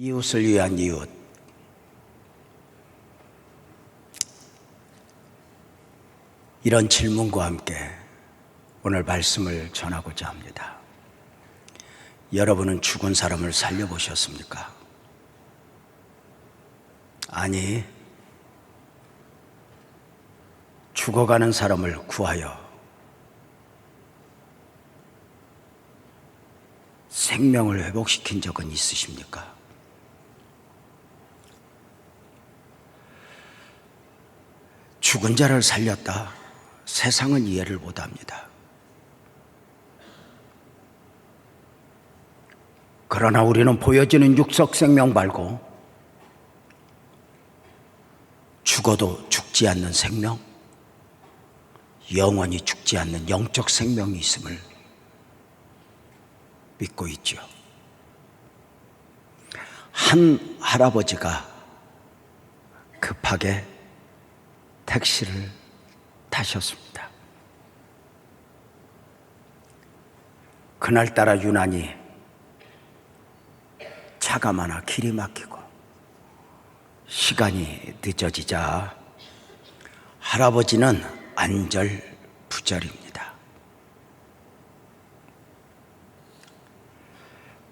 이웃을 위한 이웃. 이런 질문과 함께 오늘 말씀을 전하고자 합니다. 여러분은 죽은 사람을 살려보셨습니까? 아니, 죽어가는 사람을 구하여 생명을 회복시킨 적은 있으십니까? 죽은 자를 살렸다. 세상은 이해를 못합니다. 그러나 우리는 보여지는 육적 생명 말고 죽어도 죽지 않는 생명, 영원히 죽지 않는 영적 생명이 있음을 믿고 있죠. 한 할아버지가 급하게 택시를 타셨습니다. 그날따라 유난히 차가 많아 길이 막히고 시간이 늦어지자 할아버지는 안절부절입니다.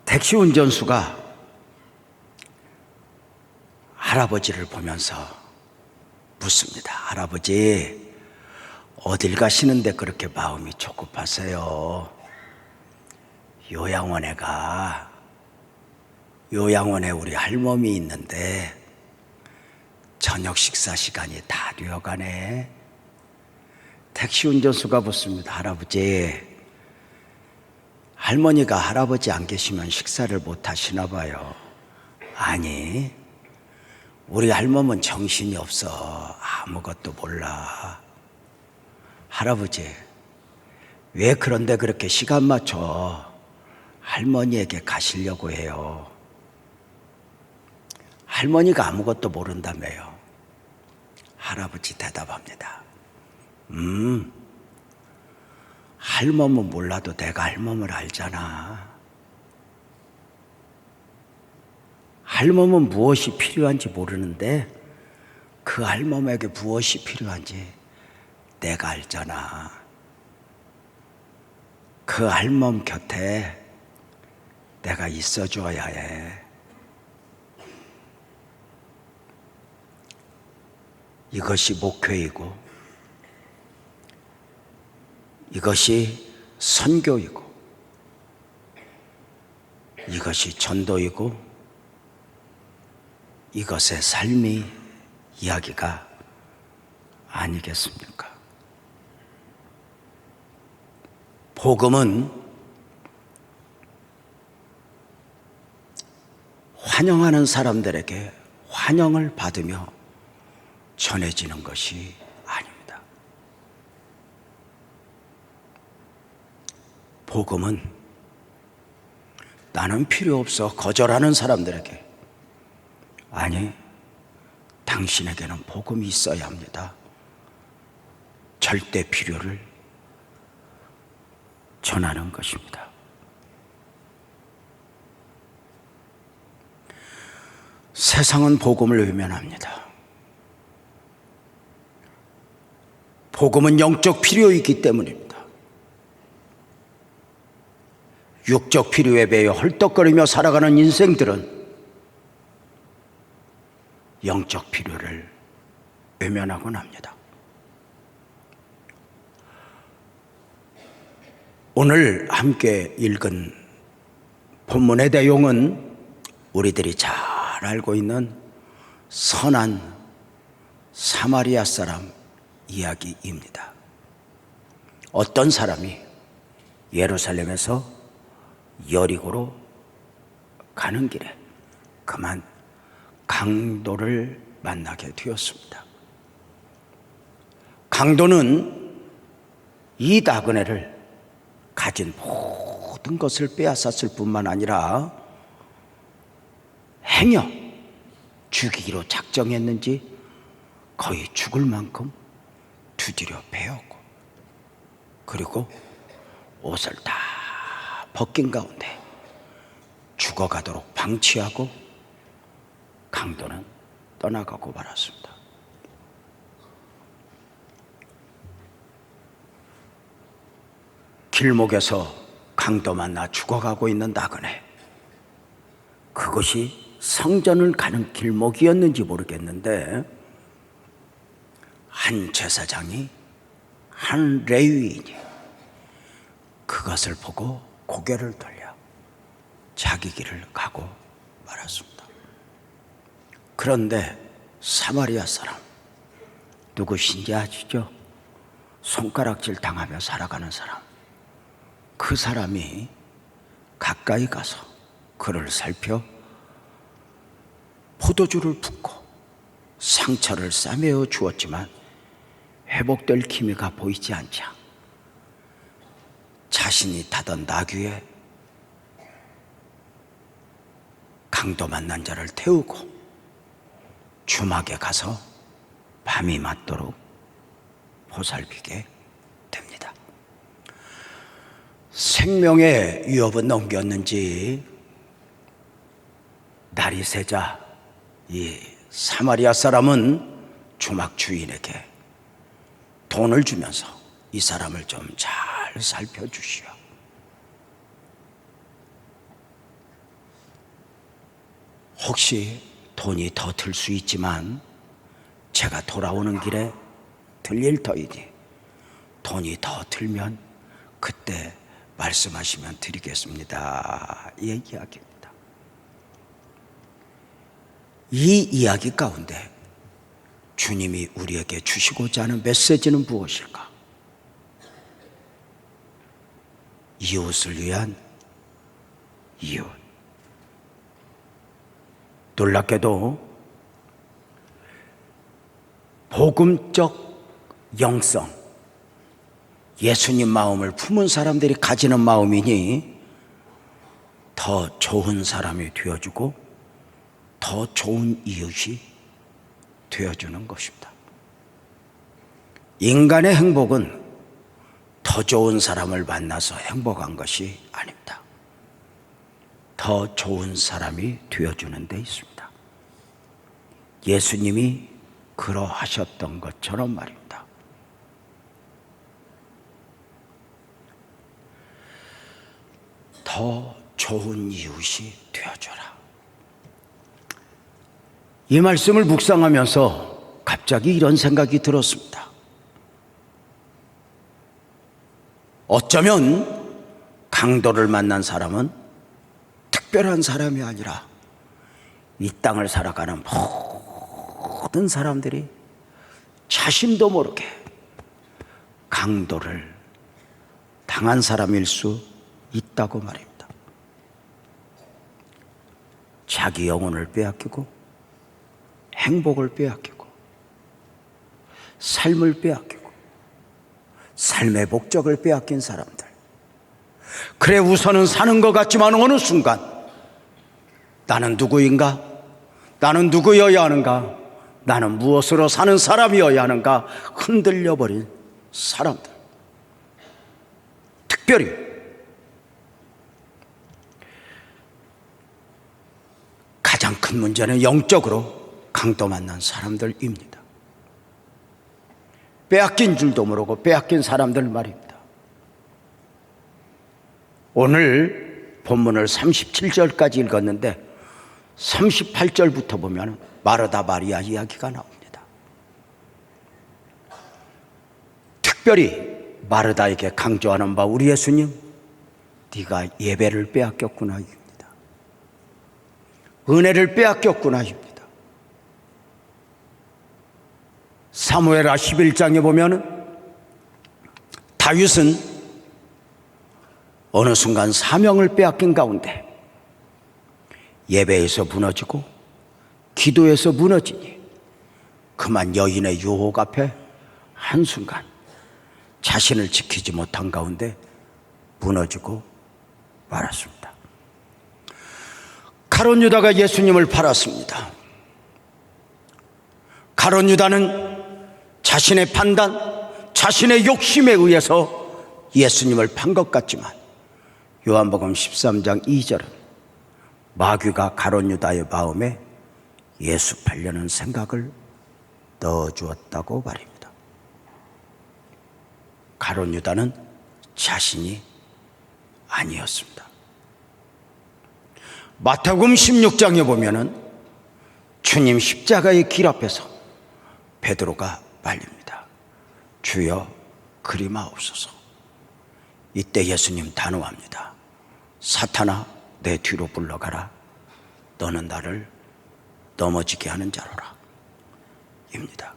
택시 운전수가 할아버지를 보면서 묻습니다. 할아버지, 어딜 가시는데 그렇게 마음이 조급하세요? 요양원에 우리 할멈이 있는데 저녁 식사 시간이 다 되어가네. 택시 운전수가 묻습니다. 할아버지, 할머니가 할아버지 안 계시면 식사를 못 하시나 봐요. 아니, 우리 할멈은 정신이 없어. 아무것도 몰라. 할아버지, 왜 그런데 그렇게 시간 맞춰 할머니에게 가시려고 해요? 할머니가 아무것도 모른다며요. 할아버지 대답합니다. 할멈은 몰라도 내가 할멈을 알잖아. 할멈은 무엇이 필요한지 모르는데 그 할멈에게 무엇이 필요한지 내가 알잖아. 그 할멈 곁에 내가 있어줘야 해. 이것이 목회이고 이것이 선교이고 이것이 전도이고 이것의 삶의 이야기가 아니겠습니까? 복음은 환영하는 사람들에게 환영을 받으며 전해지는 것이 아닙니다. 복음은 나는 필요 없어 거절하는 사람들에게, 아니, 당신에게는 복음이 있어야 합니다. 절대 필요를 전하는 것입니다. 세상은 복음을 외면합니다. 복음은 영적 필요이기 때문입니다. 육적 필요에 매여 헐떡거리며 살아가는 인생들은 영적 필요를 외면하곤 합니다. 오늘 함께 읽은 본문의 내용은 우리들이 잘 알고 있는 선한 사마리아 사람 이야기입니다. 어떤 사람이 예루살렘에서 여리고로 가는 길에 그만 강도를 만나게 되었습니다. 강도는 이 나그네를 가진 모든 것을 빼앗았을 뿐만 아니라 행여 죽이기로 작정했는지 거의 죽을 만큼 두드려 베었고, 그리고 옷을 다 벗긴 가운데 죽어가도록 방치하고 강도는 떠나가고 말았습니다. 길목에서 강도 만나 죽어가고 있는 나그네, 그것이 성전을 가는 길목이었는지 모르겠는데 한 제사장이, 한 레위인이 그것을 보고 고개를 돌려 자기 길을 가고 말았습니다. 그런데 사마리아 사람, 누구신지 아시죠? 손가락질 당하며 살아가는 사람. 그 사람이 가까이 가서 그를 살펴 포도주를 붓고 상처를 싸매어 주었지만 회복될 기미가 보이지 않자 자신이 타던 나귀에 강도 만난 자를 태우고 주막에 가서 밤이 맞도록 보살피게 됩니다. 생명의 위협은 넘겼는지 날이 새자 이 사마리아 사람은 주막 주인에게 돈을 주면서 이 사람을 좀 잘 살펴주시오. 혹시 돈이 더 들 수 있지만 제가 돌아오는 길에 들릴 터이니 돈이 더 들면 그때 말씀하시면 드리겠습니다. 이 이야기입니다. 이 이야기 가운데 주님이 우리에게 주시고자 하는 메시지는 무엇일까? 이웃을 위한 이웃. 놀랍게도 복음적 영성, 예수님 마음을 품은 사람들이 가지는 마음이니 더 좋은 사람이 되어주고 더 좋은 이웃이 되어주는 것입니다. 인간의 행복은 더 좋은 사람을 만나서 행복한 것이 아닙니다. 더 좋은 사람이 되어주는 데 있습니다. 예수님이 그러하셨던 것처럼 말입니다. 더 좋은 이웃이 되어줘라. 이 말씀을 묵상하면서 갑자기 이런 생각이 들었습니다. 어쩌면 강도를 만난 사람은 특별한 사람이 아니라 이 땅을 살아가는 모든 사람들이 자신도 모르게 강도를 당한 사람일 수 있다고 말입니다. 자기 영혼을 빼앗기고 행복을 빼앗기고 삶을 빼앗기고 삶의 목적을 빼앗긴 사람들. 그래 우선은 사는 것 같지만 어느 순간 나는 누구인가? 나는 누구여야 하는가? 나는 무엇으로 사는 사람이어야 하는가? 흔들려버린 사람들. 특별히 가장 큰 문제는 영적으로 강도 만난 사람들입니다. 빼앗긴 줄도 모르고 빼앗긴 사람들 말입니다. 오늘 본문을 37절까지 읽었는데 38절부터 보면 마르다 마리아 이야기가 나옵니다. 특별히 마르다에게 강조하는 바 우리 예수님, 네가 예배를 빼앗겼구나 입니다. 은혜를 빼앗겼구나 입니다. 사무엘하 11장에 보면 다윗은 어느 순간 사명을 빼앗긴 가운데 예배에서 무너지고 기도에서 무너지니 그만 여인의 유혹 앞에 한순간 자신을 지키지 못한 가운데 무너지고 말았습니다. 가룟 유다가 예수님을 팔았습니다. 가룟 유다는 자신의 판단, 자신의 욕심에 의해서 예수님을 판 것 같지만 요한복음 13장 2절은 마귀가 가룟 유다의 마음에 예습하려는 생각을 넣어주었다고 말입니다. 가룟 유다는 자신이 아니었습니다. 마태복음 16장에 보면은 주님 십자가의 길 앞에서 베드로가 말립니다. 주여 그리마옵소서. 이때 예수님 단호합니다. 사탄아 내 뒤로 물러가라. 너는 나를 넘어지게 하는 자로라 입니다.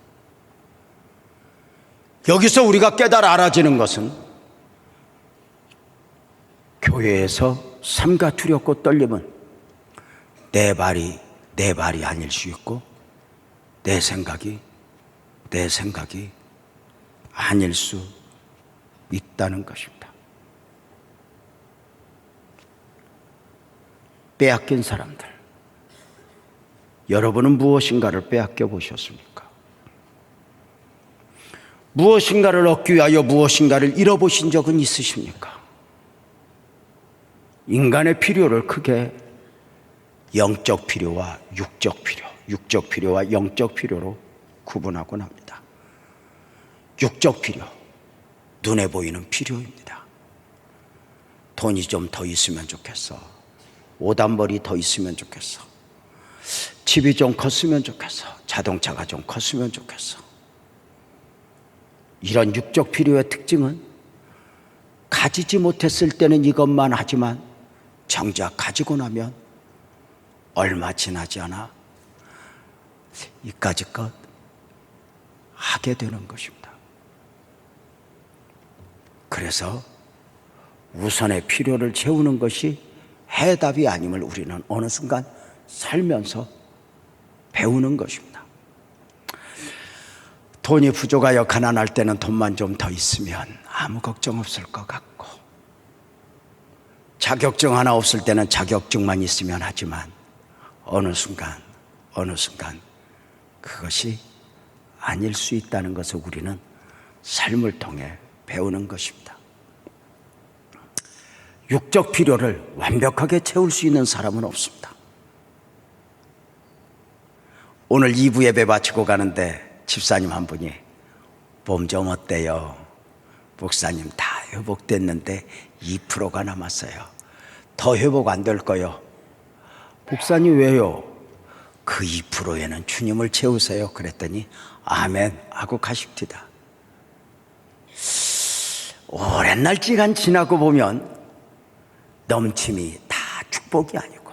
여기서 우리가 깨달아 알아지는 것은 교회에서 삼가 두렵고 떨림은 내 말이 아닐 수 있고 내 생각이 아닐 수 있다는 것입니다. 빼앗긴 사람들, 여러분은 무엇인가를 빼앗겨 보셨습니까? 무엇인가를 얻기 위하여 무엇인가를 잃어보신 적은 있으십니까? 인간의 필요를 크게 영적 필요와 육적 필요, 육적 필요와 영적 필요로 구분하곤 합니다. 육적 필요, 눈에 보이는 필요입니다. 돈이 좀 더 있으면 좋겠어. 오단벌이 더 있으면 좋겠어. 집이 좀 컸으면 좋겠어. 자동차가 좀 컸으면 좋겠어. 이런 육적 필요의 특징은 가지지 못했을 때는 이것만 하지만 정작 가지고 나면 얼마 지나지 않아 이까짓 것 하게 되는 것입니다. 그래서 우선의 필요를 채우는 것이 해답이 아님을 우리는 어느 순간 살면서 배우는 것입니다. 돈이 부족하여 가난할 때는 돈만 좀 더 있으면 아무 걱정 없을 것 같고, 자격증 하나 없을 때는 자격증만 있으면 하지만 어느 순간 그것이 아닐 수 있다는 것을 우리는 삶을 통해 배우는 것입니다. 육적 필요를 완벽하게 채울 수 있는 사람은 없습니다. 오늘 2부 예배 마치고 가는데 집사님 한 분이 몸 좀 어때요? 목사님 다 회복됐는데 2%가 남았어요. 더 회복 안 될 거요. 목사님 왜요? 그 2%에는 주님을 채우세요. 그랬더니 아멘 하고 가십니다. 오랜 날 시간 지나고 보면 넘침이 다 축복이 아니고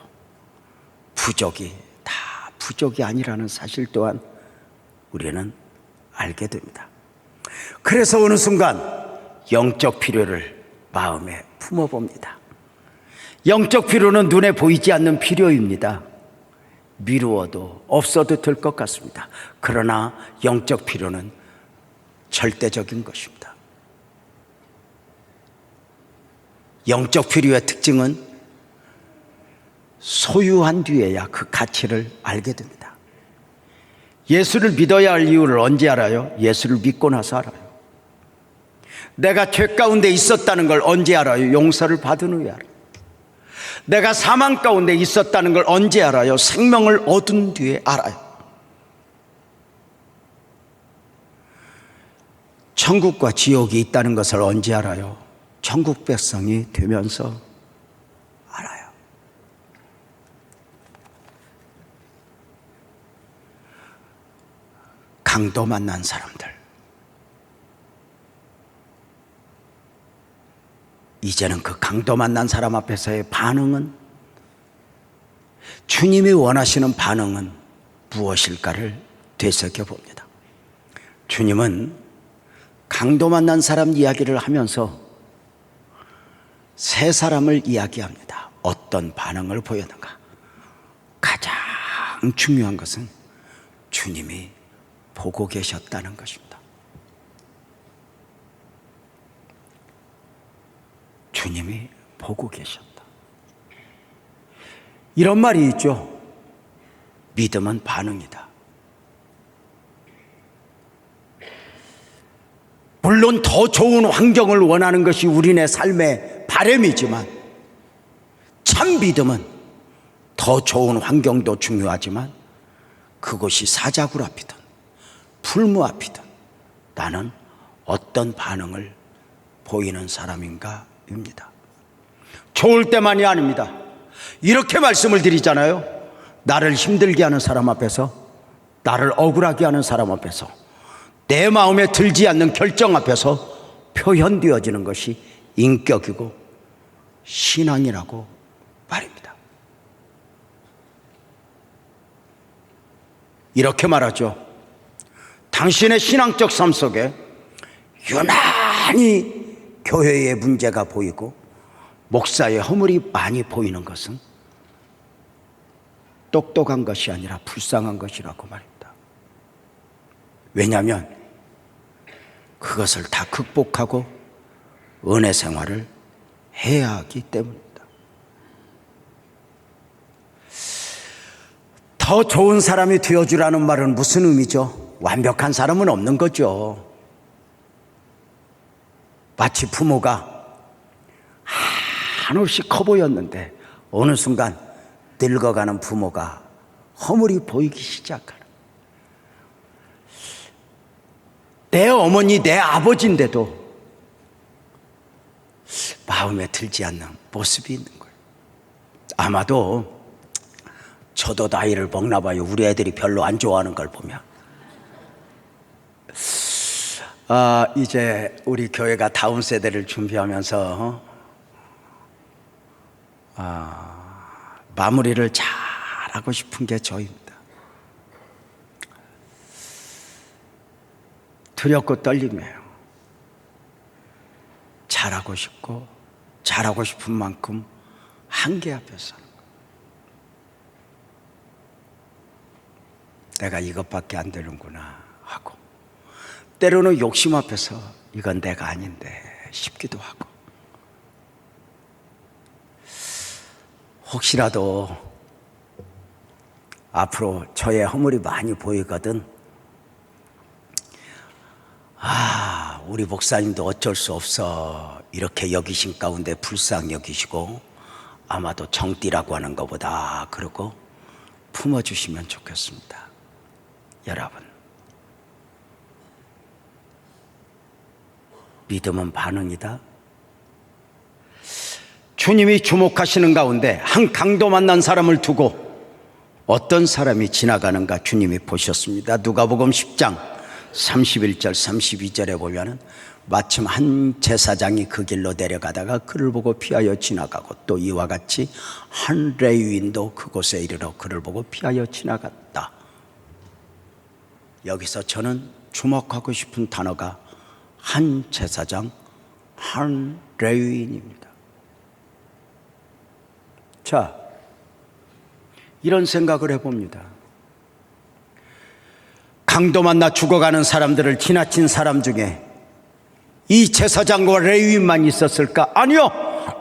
부족이 다 부족이 아니라는 사실 또한 우리는 알게 됩니다. 그래서 어느 순간 영적 필요를 마음에 품어봅니다. 영적 필요는 눈에 보이지 않는 필요입니다. 미루어도 없어도 될 것 같습니다. 그러나 영적 필요는 절대적인 것입니다. 영적 필요의 특징은 소유한 뒤에야 그 가치를 알게 됩니다. 예수를 믿어야 할 이유를 언제 알아요? 예수를 믿고 나서 알아요. 내가 죄 가운데 있었다는 걸 언제 알아요? 용서를 받은 후에 알아요. 내가 사망 가운데 있었다는 걸 언제 알아요? 생명을 얻은 뒤에 알아요. 천국과 지옥이 있다는 것을 언제 알아요? 천국 백성이 되면서 알아요. 강도 만난 사람들, 이제는 그 강도 만난 사람 앞에서의 반응은, 주님이 원하시는 반응은 무엇일까를 되새겨 봅니다. 주님은 강도 만난 사람 이야기를 하면서 세 사람을 이야기합니다. 어떤 반응을 보였는가? 가장 중요한 것은 주님이 보고 계셨다는 것입니다. 주님이 보고 계셨다. 이런 말이 있죠. 믿음은 반응이다. 물론 더 좋은 환경을 원하는 것이 우리네 삶의 바람이지만, 참 믿음은 더 좋은 환경도 중요하지만 그곳이 사자굴 앞이든 풀무 앞이든 나는 어떤 반응을 보이는 사람인가입니다. 좋을 때만이 아닙니다. 이렇게 말씀을 드리잖아요. 나를 힘들게 하는 사람 앞에서, 나를 억울하게 하는 사람 앞에서, 내 마음에 들지 않는 결정 앞에서 표현되어지는 것이 인격이고 신앙이라고 말입니다. 이렇게 말하죠. 당신의 신앙적 삶 속에 유난히 교회의 문제가 보이고 목사의 허물이 많이 보이는 것은 똑똑한 것이 아니라 불쌍한 것이라고 말입니다. 왜냐하면 그것을 다 극복하고 은혜 생활을 해야 하기 때문입니다. 더 좋은 사람이 되어주라는 말은 무슨 의미죠? 완벽한 사람은 없는 거죠. 마치 부모가 한없이 커 보였는데 어느 순간 늙어가는 부모가 허물이 보이기 시작하는, 내 어머니, 내 아버지인데도 마음에 들지 않는 모습이 있는 거예요. 아마도 저도 나이를 먹나 봐요. 우리 애들이 별로 안 좋아하는 걸 보면. 이제 우리 교회가 다음 세대를 준비하면서 마무리를 잘 하고 싶은 게 저입니다. 두렵고 떨림이에요. 잘하고 싶고 잘하고 싶은 만큼 한계 앞에 서는 거예요. 내가 이것밖에 안 되는구나 하고, 때로는 욕심 앞에서 이건 내가 아닌데 싶기도 하고, 혹시라도 앞으로 저의 허물이 많이 보이거든 우리 목사님도 어쩔 수 없어 이렇게 여기신 가운데 불쌍히 여기시고 아마도 정띠라고 하는 것보다 그러고 품어주시면 좋겠습니다. 여러분, 믿음은 반응이다. 주님이 주목하시는 가운데 한 강도 만난 사람을 두고 어떤 사람이 지나가는가 주님이 보셨습니다. 누가복음 10장 31절 32절에 보면은 마침 한 제사장이 그 길로 내려가다가 그를 보고 피하여 지나가고, 또 이와 같이 한 레위인도 그곳에 이르러 그를 보고 피하여 지나갔다. 여기서 저는 주목하고 싶은 단어가 한 제사장, 한 레위인입니다. 자, 이런 생각을 해봅니다. 강도 만나 죽어가는 사람들을 지나친 사람 중에 이 제사장과 레위인만 있었을까? 아니요,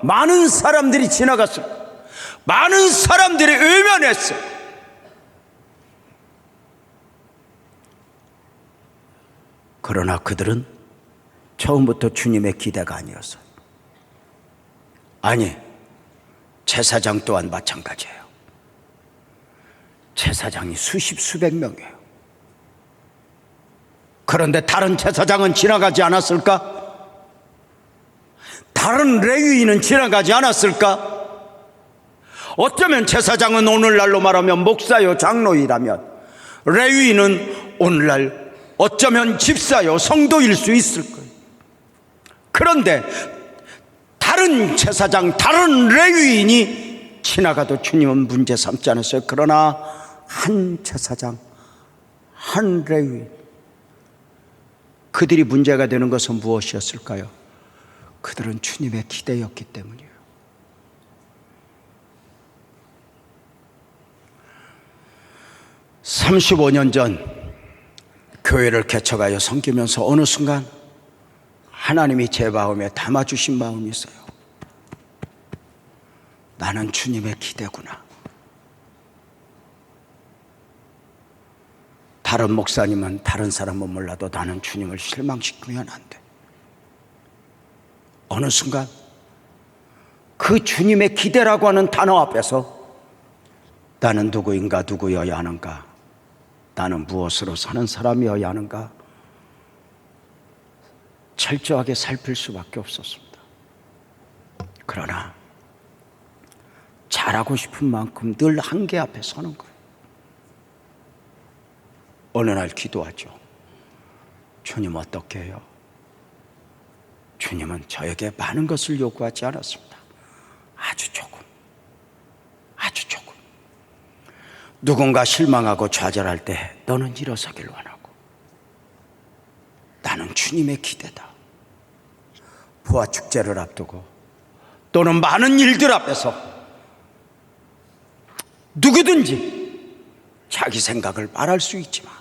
많은 사람들이 지나갔어요. 많은 사람들이 외면했어요. 그러나 그들은 처음부터 주님의 기대가 아니었어요. 아니, 제사장 또한 마찬가지예요. 제사장이 수십 수백 명이에요. 그런데 다른 제사장은 지나가지 않았을까? 다른 레위인은 지나가지 않았을까? 어쩌면 제사장은 오늘날로 말하면 목사요 장로이라면, 레위인은 오늘날 어쩌면 집사요 성도일 수 있을 거예요. 그런데 다른 제사장, 다른 레위인이 지나가도 주님은 문제 삼지 않았어요. 그러나 한 제사장, 한 레위인, 그들이 문제가 되는 것은 무엇이었을까요? 그들은 주님의 기대였기 때문이에요. (35년) 전 교회를 개척하여 섬기면서 어느 순간 하나님이 제 마음에 담아주신 마음이 있어요. 나는 주님의 기대구나. 다른 목사님은, 다른 사람은 몰라도 나는 주님을 실망시키면 안 돼. 어느 순간 그 주님의 기대라고 하는 단어 앞에서 나는 누구인가, 누구여야 하는가 나는 무엇으로 사는 사람이어야 하는가 철저하게 살필 수밖에 없었습니다. 그러나 잘하고 싶은 만큼 늘 한계 앞에 서는 거예요. 어느 날 기도하죠. 주님 어떻게 해요? 주님은 저에게 많은 것을 요구하지 않았습니다. 아주 조금. 누군가 실망하고 좌절할 때 너는 일어서길 원하고 나는 주님의 기대다. 부활 축제를 앞두고 또는 많은 일들 앞에서 누구든지 자기 생각을 말할 수 있지만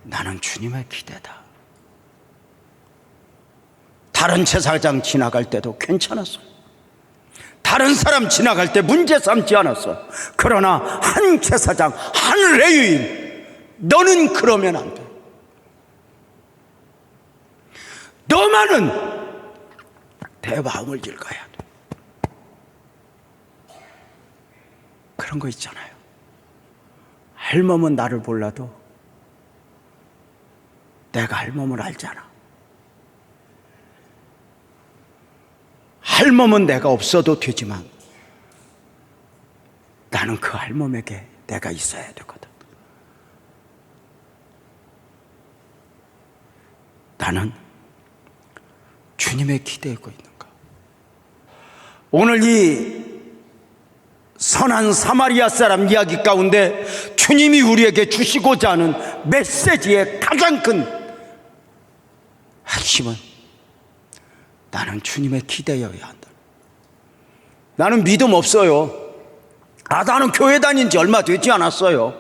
나는 주님의 기대다. 다른 제사장 지나갈 때도 괜찮았어요. 다른 사람 지나갈 때 문제 삼지 않았어. 그러나 한 제사장, 한 레위인, 너는 그러면 안 돼. 너만은 내 마음을 읽어야 돼. 그런 거 있잖아요. 할멈은 나를 몰라도 내가 할멈을 알잖아. 할멈은 내가 없어도 되지만 나는 그 할멈에게 내가 있어야 되거든. 나는 주님의 기대고 있는가? 오늘 이 선한 사마리아 사람 이야기 가운데 주님이 우리에게 주시고자 하는 메시지의 가장 큰 핵심은 나는 주님의 기대여야 한다. 나는 믿음 없어요. 나는 교회 다닌 지 얼마 되지 않았어요.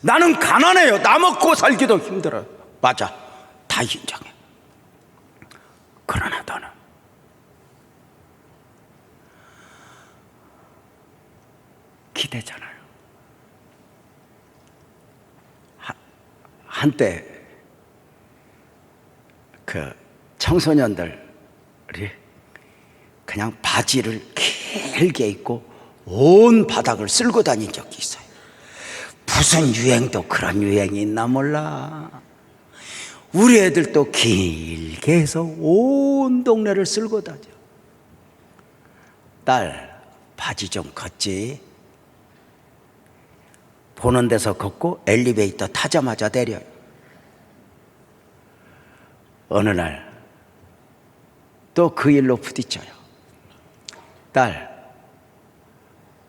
나는 가난해요. 나 먹고 살기도 힘들어요. 맞아, 다 인정해. 그러나 너는 기대잖아요. 한때 그 청소년들이 그냥 바지를 길게 입고 온 바닥을 쓸고 다닌 적이 있어요. 무슨 유행도 그런 유행이 있나 몰라. 우리 애들도 길게 해서 온 동네를 쓸고 다녀. 딸, 바지 좀 걷지? 보는 데서 걷고 엘리베이터 타자마자 내려요. 어느 날 또 그 일로 부딪혀요. 딸,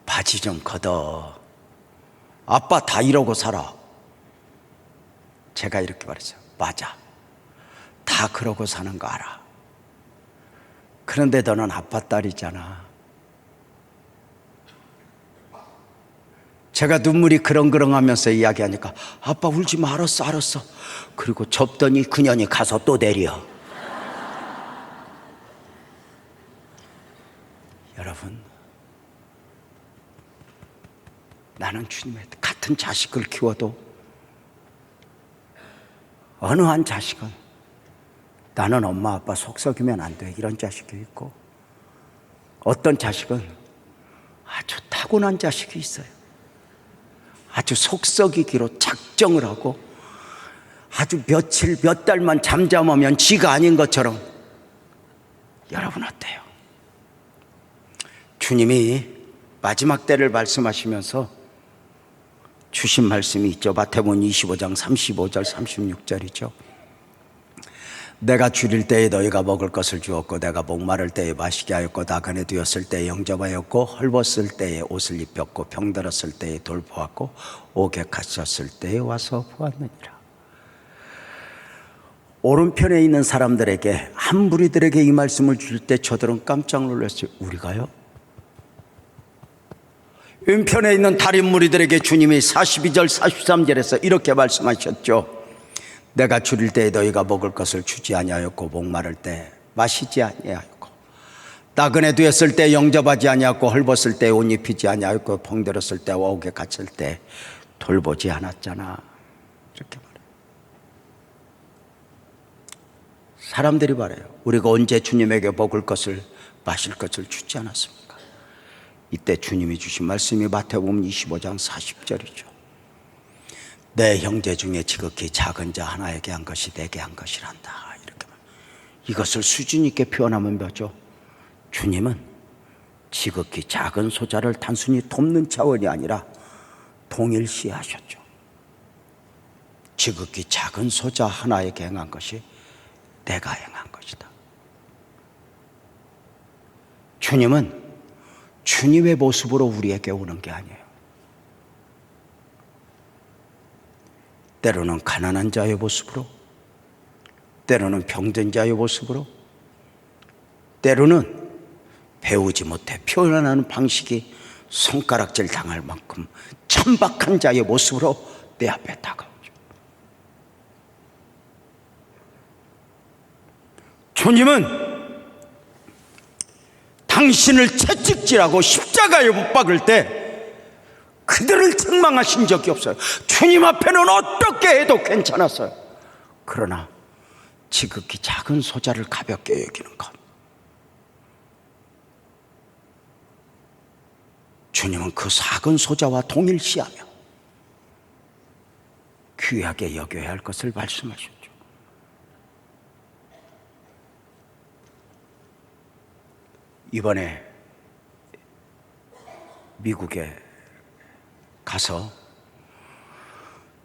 바지 좀 걷어. 아빠 다 이러고 살아. 제가 이렇게 말했어요. 맞아, 다 그러고 사는 거 알아. 그런데 너는 아빠 딸이잖아. 제가 눈물이 그렁그렁하면서 이야기하니까 아빠 울지 마. 알았어. 그리고 접더니 그년이 가서 또 내려. 여러분, 나는 주님의 같은 자식을 키워도 어느 한 자식은 나는 엄마 아빠 속썩이면 안 돼, 이런 자식이 있고, 어떤 자식은 아주 타고난 자식이 있어요. 아주 속썩이기로 작정을 하고 아주 며칠 몇 달만 잠잠하면 지가 아닌 것처럼. 여러분 어때요? 주님이 마지막 때를 말씀하시면서 주신 말씀이 있죠. 마태복음 25장 35절 36절이죠. 내가 줄일 때에 너희가 먹을 것을 주었고 내가 목마를 때에 마시게 하였고 나그네 되었을 때에 영접하였고 헐벗을 때에 옷을 입혔고 병들었을 때에 돌보았고 옥에 갇혔을 때에 와서 보았느니라. 오른편에 있는 사람들에게, 한 무리들에게 이 말씀을 줄 때 저들은 깜짝 놀랐어요. 우리가요? 왼편에 있는 다른 무리들에게 주님이 42절 43절에서 이렇게 말씀하셨죠. 내가 줄일 때에 너희가 먹을 것을 주지 아니하였고 목마를 때 마시지 아니하였고 나그네 되었을 때 영접하지 아니하였고 헐벗을 때 옷 입히지 아니하였고 병들었을 때 옥에 갇힐 때 돌보지 않았잖아. 이렇게 말해요. 사람들이 말해요. 우리가 언제 주님에게 먹을 것을 마실 것을 주지 않았습니까? 이때 주님이 주신 말씀이 마태복음 25장 40절이죠. 내 형제 중에 지극히 작은 자 하나에게 한 것이 내게 한 것이란다. 이렇게 이것을 수준 있게 표현하면 뭐죠? 주님은 지극히 작은 소자를 단순히 돕는 차원이 아니라 동일시하셨죠. 지극히 작은 소자 하나에게 행한 것이 내가 행한 것이다. 주님은 주님의 모습으로 우리에게 오는 게 아니에요. 때로는 가난한 자의 모습으로, 때로는 병든 자의 모습으로, 때로는 배우지 못해 표현하는 방식이 손가락질 당할 만큼 천박한 자의 모습으로 내 앞에 다가오죠. 주님은 당신을 채찍질하고 십자가에 못 박을 때 그들을 책망하신 적이 없어요. 주님 앞에는 어떻게 해도 괜찮았어요. 그러나 지극히 작은 소자를 가볍게 여기는 것, 주님은 그 작은 소자와 동일시하며 귀하게 여겨야 할 것을 말씀하셨죠. 이번에 미국에 가서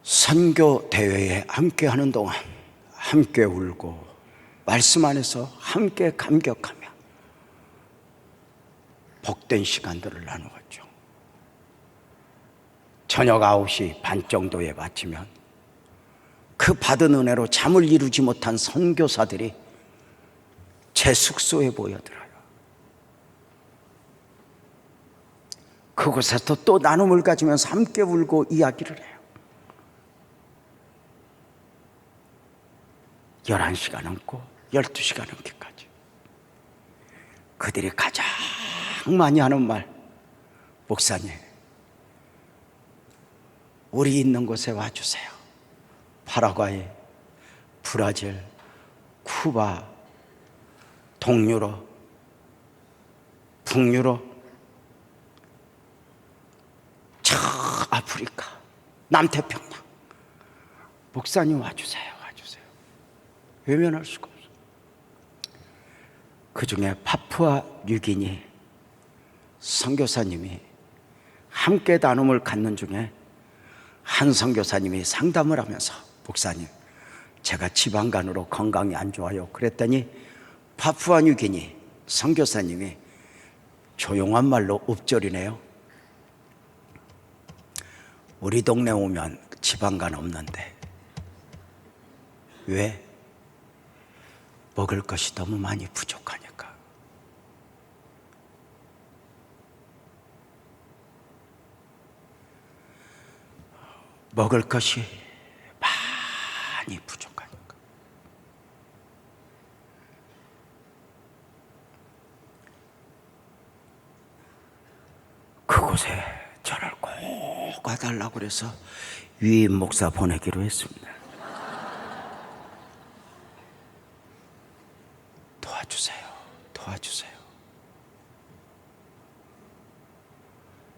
선교 대회에 함께 하는 동안 함께 울고 말씀 안에서 함께 감격하며 복된 시간들을 나누었죠. 저녁 9시 반 정도에 마치면 그 받은 은혜로 잠을 이루지 못한 선교사들이 제 숙소에 모여들어요. 그곳에서 또 나눔을 가지면서 함께 울고 이야기를 해요. 11시가 넘고 12시가 넘기까지 그들이 가장 많이 하는 말, 목사님, 우리 있는 곳에 와주세요. 파라과이, 브라질, 쿠바, 동유럽, 북유럽, 저 아프리카, 남태평양, 목사님 와주세요. 와주세요. 외면할 수가 없어요. 그 중에 파푸아 뉴기니 선교사님이 함께 나눔을 갖는 중에 한 선교사님이 상담을 하면서, 목사님, 제가 지방간으로 건강이 안 좋아요. 그랬더니 파푸아 뉴기니 선교사님이 조용한 말로 읍절이네요. 우리 동네 오면 지방간 없는데 왜? 먹을 것이 너무 많이 부족하니까. 먹을 것이 많이 부족하니까. 그곳에 저를 꼭 와달라고 그래서 위임 목사 보내기로 했습니다. 도와주세요. 도와주세요.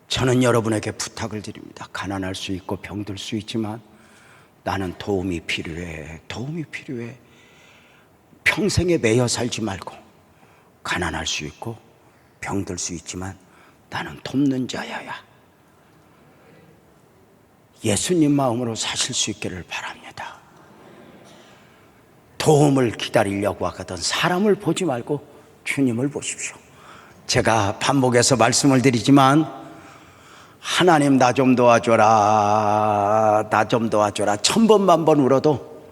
저는 여러분에게 부탁을 드립니다. 가난할 수 있고 병들 수 있지만 나는 도움이 필요해. 도움이 필요해. 평생에 매여 살지 말고, 가난할 수 있고 병들 수 있지만 나는 돕는 자야야. 예수님 마음으로 사실 수 있기를 바랍니다. 도움을 기다리려고 하거든 사람을 보지 말고 주님을 보십시오. 제가 반복해서 말씀을 드리지만, 하나님 나 좀 도와줘라, 나 좀 도와줘라 1000번 만번 울어도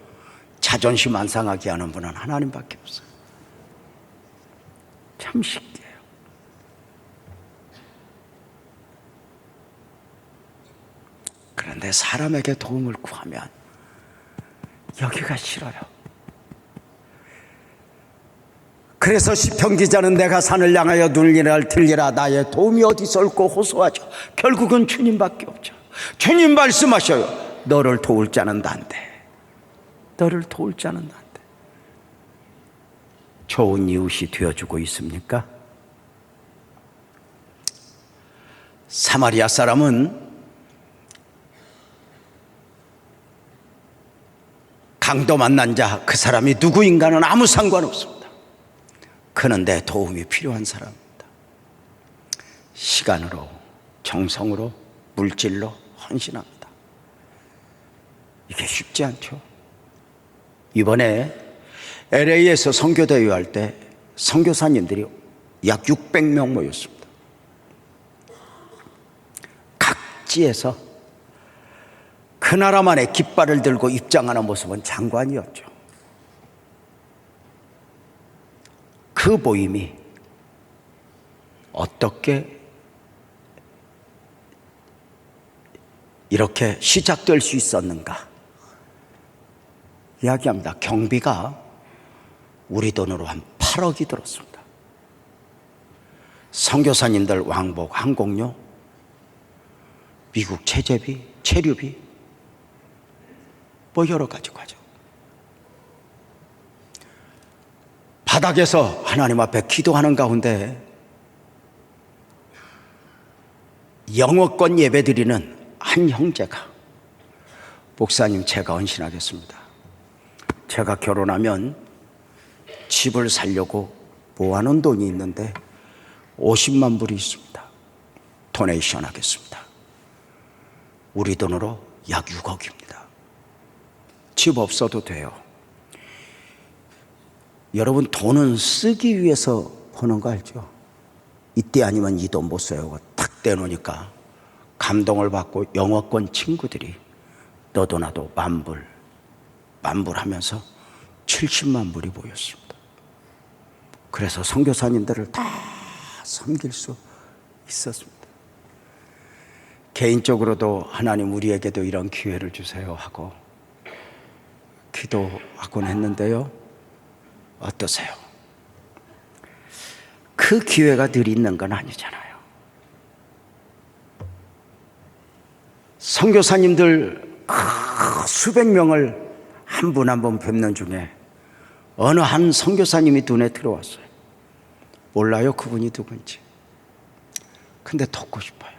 자존심 안 상하게 하는 분은 하나님밖에 없어요. 참 신기해요. 그런데 사람에게 도움을 구하면 여기가 싫어요. 그래서 시편 기자는 내가 산을 향하여 눈이라 들리라 나의 도움이 어디서 올고 호소하죠. 결국은 주님밖에 없죠. 주님 말씀하셔요. 너를 도울 자는 난데, 너를 도울 자는 난데. 좋은 이웃이 되어주고 있습니까? 사마리아 사람은 강도 만난 자, 그 사람이 누구인가는 아무 상관없습니다. 그는 내 도움이 필요한 사람입니다. 시간으로, 정성으로, 물질로 헌신합니다. 이게 쉽지 않죠. 이번에 LA에서 선교대회 할 때 선교사님들이 약 600명 모였습니다. 각지에서 그 나라만의 깃발을 들고 입장하는 모습은 장관이었죠. 그 모임이 어떻게 이렇게 시작될 수 있었는가 이야기합니다. 경비가 우리 돈으로 한 8억이 들었습니다. 선교사님들 왕복, 항공료, 미국 체제비, 체류비, 뭐 여러 가지 과정. 바닥에서 하나님 앞에 기도하는 가운데 영어권 예배드리는 한 형제가, 목사님 제가 헌신하겠습니다. 제가 결혼하면 집을 살려고 모아놓은 돈이 있는데 50만 불이 있습니다. 도네이션 하겠습니다. 우리 돈으로 약 6억입니다. 집 없어도 돼요. 여러분, 돈은 쓰기 위해서 버는 거 알죠? 이때 아니면 이 돈 못 써요. 탁 떼놓으니까 감동을 받고 영어권 친구들이 너도 나도 만불 하면서 70만 불이 모였습니다. 그래서 선교사님들을 다 섬길 수 있었습니다. 개인적으로도 하나님 우리에게도 이런 기회를 주세요 하고 기도하곤 했는데요. 어떠세요? 그 기회가 늘 있는 건 아니잖아요. 선교사님들 수백 명을 한 분 한 분 뵙는 중에 어느 한 선교사님이 눈에 들어왔어요. 몰라요, 그분이 누군지. 근데 돕고 싶어요.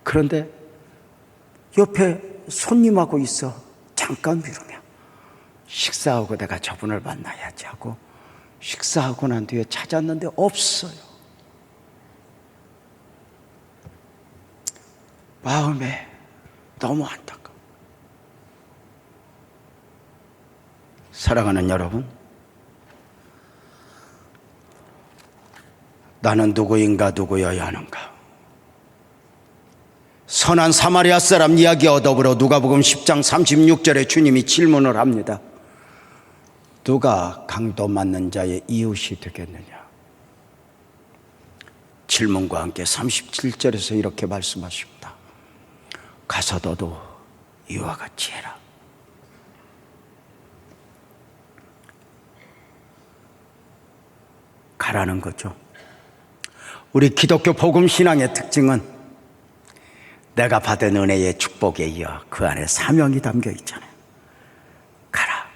그런데 옆에 손님하고 있어. 잠깐 미루며 식사하고 내가 저분을 만나야지 하고 식사하고 난 뒤에 찾았는데 없어요. 마음에 너무 안타까워. 사랑하는 여러분, 나는 누구인가, 누구여야 하는가? 선한 사마리아 사람 이야기와 더불어 누가복음 10장 36절에 주님이 질문을 합니다. 누가 강도 맞는 자의 이웃이 되겠느냐? 질문과 함께 37절에서 이렇게 말씀하십니다. 가서 너도 이와 같이 해라. 가라는 거죠. 우리 기독교 복음 신앙의 특징은 내가 받은 은혜의 축복에 이어 그 안에 사명이 담겨 있잖아요. 가라.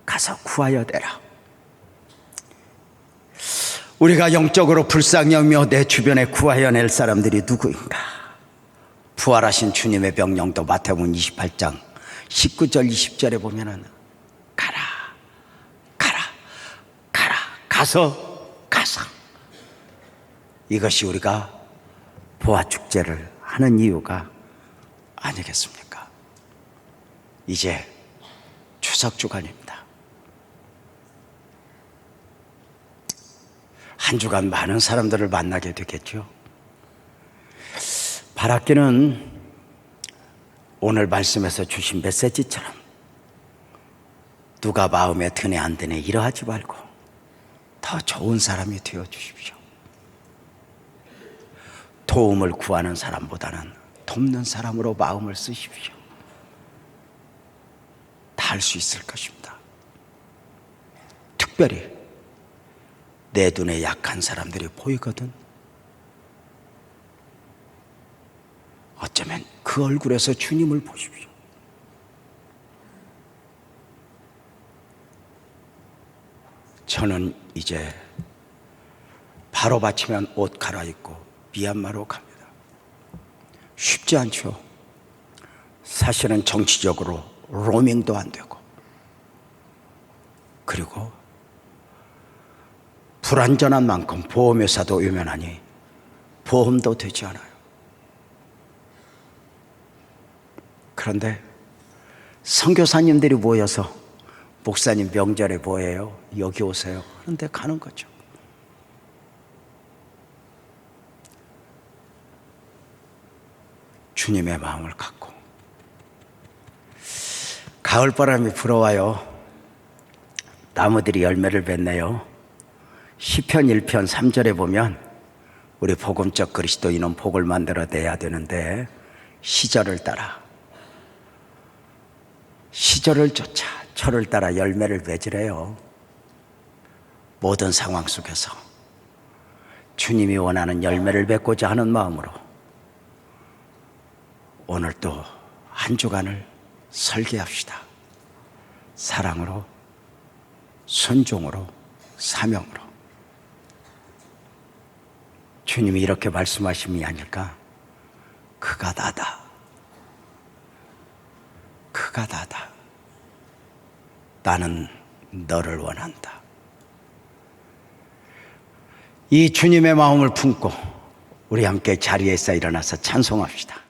가서 구하여 내라. 우리가 영적으로 불쌍히 여기며 내 주변에 구하여 낼 사람들이 누구인가? 부활하신 주님의 명령도 마태복음 28장 19절 20절에 보면은 가라. 가라. 가라. 가서 이것이 우리가 부활축제를 하는 이유가 아니겠습니까? 이제 추석 주간입니다. 한 주간 많은 사람들을 만나게 되겠죠. 바라기는 오늘 말씀에서 주신 메시지처럼 누가 마음에 드네 안 드네 이러하지 말고 더 좋은 사람이 되어 주십시오. 도움을 구하는 사람보다는 돕는 사람으로 마음을 쓰십시오. 다 할 수 있을 것입니다. 특별히 내 눈에 약한 사람들이 보이거든. 어쩌면 그 얼굴에서 주님을 보십시오. 저는 이제 바로 받치면 옷 갈아입고 미얀마로 갑니다. 쉽지 않죠. 사실은 정치적으로 로밍도 안 되고, 그리고 불안전한 만큼 보험회사도 유명하니 보험도 되지 않아요. 그런데 선교사님들이 모여서 목사님 명절에 뭐예요? 여기 오세요. 그런데 가는 거죠. 주님의 마음을 갖고. 가을바람이 불어와요. 나무들이 열매를 맺네요. 시편 1편 3절에 보면 우리 복음적 그리스도인은 복을 만들어내야 되는데 시절을 따라, 시절을 쫓아 철을 따라 열매를 맺으래요. 모든 상황 속에서 주님이 원하는 열매를 맺고자 하는 마음으로 오늘 또 한 주간을 설계합시다. 사랑으로, 순종으로, 사명으로. 주님이 이렇게 말씀하심이 아닐까? 그가 나다. 그가 나다. 나는 너를 원한다. 이 주님의 마음을 품고 우리 함께 자리에서 일어나서 찬송합시다.